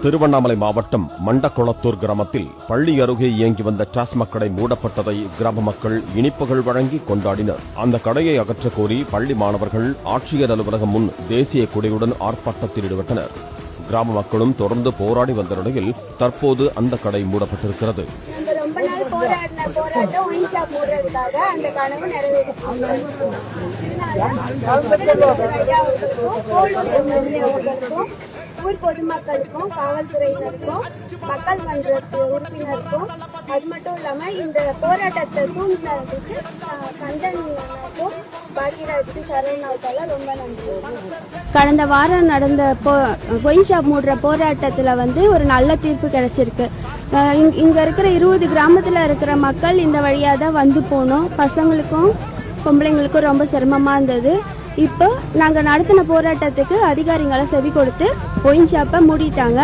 திருவண்ணாமலை மாவட்டம் மண்டக்குளத்தூர் கிராமத்தில் பள்ளி அருகே இயங்கி வந்த டாஸ்மாக் கடை மூடப்பட்டதை கிராம மக்கள் இனிப்புகள் வழங்கி கொண்டாடினர். அந்த கடையை அகற்றக் கோரி பள்ளி மாணவர்கள் ஆட்சியர் அலுவலகம் முன் தேசிய கொடியுடன் ஆர்ப்பாட்டத்தில் ஈடுபட்டனர். கிராம மக்களும் தொடர்ந்து போராடி வந்த நிலையில் தற்போது அந்த கடை மூடப்பட்டிருக்கிறது. ஊர் பொதுமக்களுக்கும் காவல்துறையினருக்கும் மக்கள் மன்ற உறுப்பினருக்கும் அது மட்டும் இல்லாம இந்த போராட்டத்தை தூண்டினதுக்கு கந்தனுக்கும் பாக்கியராஜுக்கு சரவணாவுக்கால ரொம்ப நன்றி. கடந்த வாரம் நடந்த ஒயின் ஷாப் மூடுற போராட்டத்தில் ஒரு நல்ல தீர்ப்பு கிடைச்சிருக்கு. இங்க இருக்கிற 20 கிராமத்தில் இருக்கிற மக்கள் இந்த வழியாக தான் வந்து போனோம். பசங்களுக்கும் பொம்பளைங்களுக்கும் ரொம்ப சிரமமாக இருந்தது. இப்போ நாங்கள் நடத்தின போராட்டத்துக்கு அதிகாரிகளை செவி கொடுத்து ஒயின் ஷாப்பை மூடிட்டாங்க.